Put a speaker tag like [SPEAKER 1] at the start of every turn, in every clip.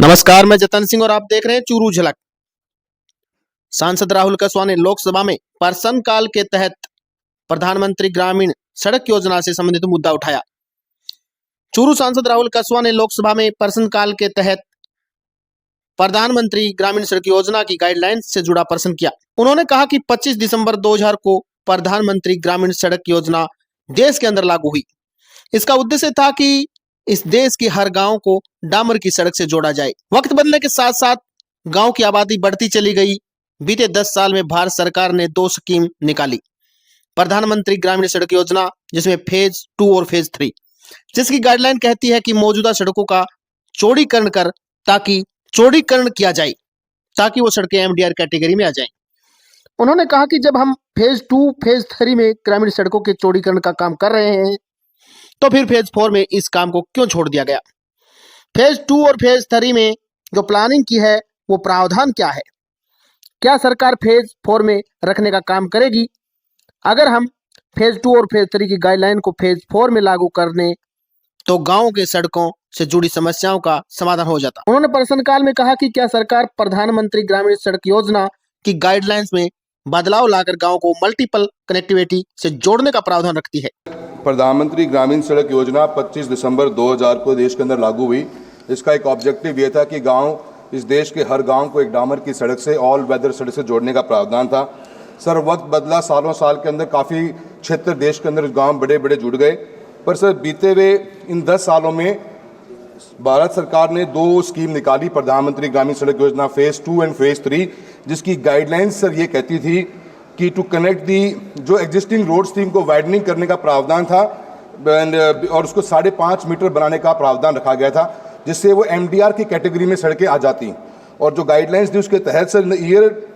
[SPEAKER 1] नमस्कार, मैं जतन सिंह और आप देख रहे हैं चूरू झलक। सांसद राहुल कसवा ने लोकसभा में प्रश्नकाल के तहत प्रधानमंत्री ग्रामीण सड़क योजना से संबंधित मुद्दा उठाया। चूरू सांसद राहुल कसवा ने लोकसभा में प्रश्नकाल के तहत प्रधानमंत्री ग्रामीण सड़क योजना की गाइडलाइंस से जुड़ा प्रश्न किया। उन्होंने कहा कि 25 दिसंबर 2000 को प्रधानमंत्री ग्रामीण सड़क योजना देश के अंदर लागू हुई। इसका उद्देश्य था कि इस देश के हर गांव को डामर की सड़क से जोड़ा जाए। वक्त बदलने के साथ साथ गांव की आबादी बढ़ती चली गई। बीते 10 साल में भारत सरकार ने 2 स्कीम निकाली, प्रधानमंत्री ग्रामीण सड़क योजना, जिसमें फेज 2 और फेज 3, जिसकी गाइडलाइन कहती है कि मौजूदा सड़कों का चौड़ीकरण किया जाए ताकि वो सड़कें एमडीआर कैटेगरी में आ जाएं। उन्होंने कहा कि जब हम फेज 2, फेज 3 में ग्रामीण सड़कों के चौड़ीकरण का काम कर रहे हैं तो फिर फेज 4 में इस काम को क्यों छोड़ दिया गया। फेज 2 और फेज 3 में जो प्लानिंग की है वो प्रावधान क्या है, क्या सरकार फेज 4 में रखने का काम करेगी। अगर हम फेज 2 और फेज 3 की गाइडलाइन को फेज 4 में लागू करने तो गांवों के सड़कों से जुड़ी समस्याओं का समाधान हो जाता। उन्होंने प्रश्नकाल में कहा कि क्या सरकार प्रधानमंत्री ग्रामीण सड़क योजना की गाइडलाइंस में बदलाव लाकर गांवों को मल्टीपल कनेक्टिविटी से जोड़ने का प्रावधान रखती है।
[SPEAKER 2] प्रधानमंत्री ग्रामीण सड़क योजना 25 दिसंबर 2000 को देश के अंदर लागू हुई। इसका एक ऑब्जेक्टिव ये था कि इस देश के हर गांव को एक डामर की सड़क से, ऑल वेदर सड़क से जोड़ने का प्रावधान था। सर, वक्त बदला, सालों साल के अंदर काफ़ी क्षेत्र देश के अंदर गांव बड़े बड़े जुड़ गए। पर सर, बीते हुए इन 10 सालों में भारत सरकार ने 2 स्कीम निकाली, प्रधानमंत्री ग्रामीण सड़क योजना फेज 2 एंड फेज 3, जिसकी गाइडलाइंस सर ये कहती थी कि टू कनेक्ट दी जो एग्जिस्टिंग रोड्स थी इनको वाइडनिंग करने का प्रावधान था और उसको 5.5 मीटर बनाने का प्रावधान रखा गया था, जिससे वो एमडीआर की कैटेगरी में सड़कें आ जाती। और जो गाइडलाइंस थी उसके तहत सर ईयर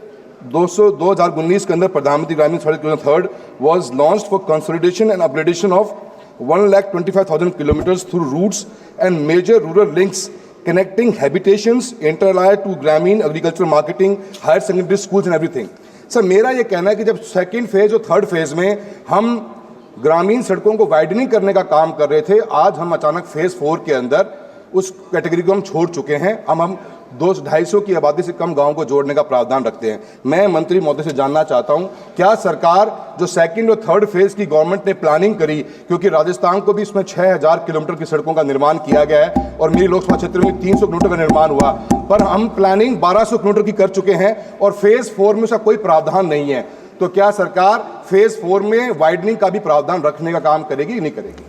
[SPEAKER 2] 2019 के अंदर प्रधानमंत्री ग्रामीण सड़क योजना 3rd was launched for consolidation and upgradation of 1,25,000 kilometres through routes and major rural links connecting habitations, inter-allied to ग्रामीण agriculture marketing, higher secondary schools and everything. Sir, मेरा ये कहना है कि जब सेकेंड फेज और थर्ड फेज में हम ग्रामीण सड़कों को वाइडनिंग करने का काम कर रहे थे, आज हम अचानक फेज 4 के अंदर उस कैटेगरी को हम छोड़ चुके हैं। हम 250 की आबादी से कम गांवों को जोड़ने का प्रावधान रखते हैं। मैं मंत्री महोदय से जानना चाहता हूं, क्या सरकार जो सेकंड और थर्ड फेज की गवर्नमेंट ने प्लानिंग करी, क्योंकि राजस्थान को भी इसमें 6000 किलोमीटर की सड़कों का निर्माण किया गया है और मेरी लोकसभा क्षेत्र में 300 किलोमीटर का निर्माण हुआ, पर हम प्लानिंग 1200 किलोमीटर की कर चुके हैं और फेज 4 में उसका कोई प्रावधान नहीं है। तो क्या सरकार फेज 4 में वाइडनिंग का भी प्रावधान रखने का काम करेगी, नहीं करेगी?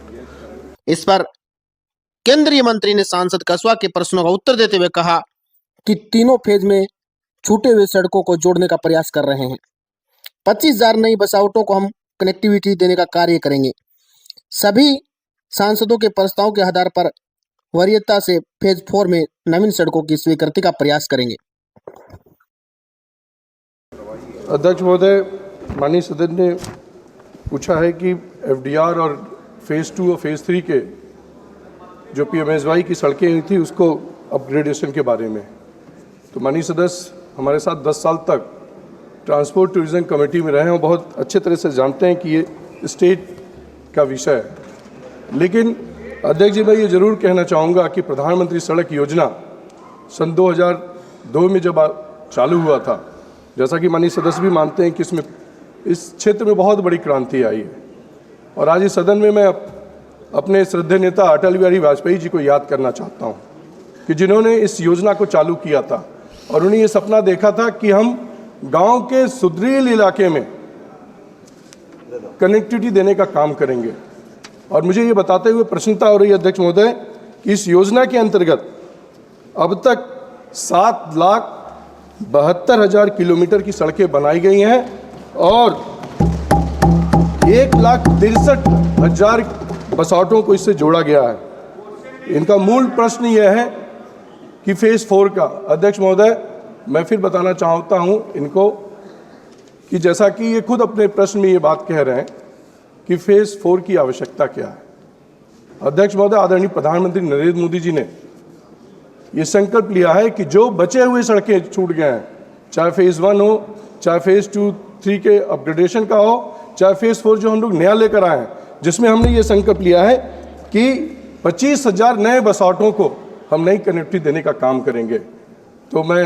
[SPEAKER 1] इस पर केंद्रीय मंत्री ने सांसद कसवा के प्रश्नों का उत्तर देते हुए कहा कि तीनों फेज में छूटे हुए सड़कों को जोड़ने का प्रयास कर रहे हैं। 25,000 नई बसावटों को हम कनेक्टिविटी देने का कार्य करेंगे। सभी सांसदों के प्रस्तावों के आधार पर वरीयता से फेज 4 में नवीन सड़कों की स्वीकृति का प्रयास करेंगे।
[SPEAKER 3] अध्यक्ष महोदय, माननीय सदन ने पूछा है कि एफडीआर और फेज 2 और फेज 3 के जो पीएमएसवाई की सड़कें थी उसको अपग्रेडेशन के बारे में। तो माननीय सदस्य हमारे साथ 10 साल तक ट्रांसपोर्ट टूरिज्म कमेटी में रहे हैं और बहुत अच्छे तरह से जानते हैं कि ये स्टेट का विषय है। लेकिन अध्यक्ष जी, मैं ये ज़रूर कहना चाहूँगा कि प्रधानमंत्री सड़क योजना सन 2002 में जब चालू हुआ था, जैसा कि माननीय सदस्य भी मानते हैं कि इसमें इस क्षेत्र में बहुत बड़ी क्रांति आई है। और आज इस सदन में मैं अपने श्रद्धेय नेता अटल बिहारी वाजपेयी जी को याद करना चाहता हूँ कि जिन्होंने इस योजना को चालू किया था और उन्हें ये सपना देखा था कि हम गांव के सुदूर इलाके में कनेक्टिविटी देने का काम करेंगे। और मुझे ये बताते हुए प्रसन्नता हो रही है अध्यक्ष महोदय कि इस योजना के अंतर्गत अब तक 7,72,000 किलोमीटर की सड़कें बनाई गई हैं और 1,63,000 बसावटों को इससे जोड़ा गया है। इनका मूल प्रश्न यह है कि फेज 4 का, अध्यक्ष महोदय मैं फिर बताना चाहता हूं इनको कि जैसा कि ये खुद अपने प्रश्न में ये बात कह रहे हैं कि फेज 4 की आवश्यकता क्या है। अध्यक्ष महोदय, आदरणीय प्रधानमंत्री नरेंद्र मोदी जी ने ये संकल्प लिया है कि जो बचे हुए सड़कें छूट गए हैं, चाहे फेज 1 हो, चाहे फेज 2, 3 के अपग्रेडेशन का हो, चाहे फेज 4 जो हम लोग नया लेकर आए हैं, जिसमें हमने ये संकल्प लिया है कि 25,000 नए बसावटों को हम नई कनेक्टिविटी देने का काम करेंगे। तो मैं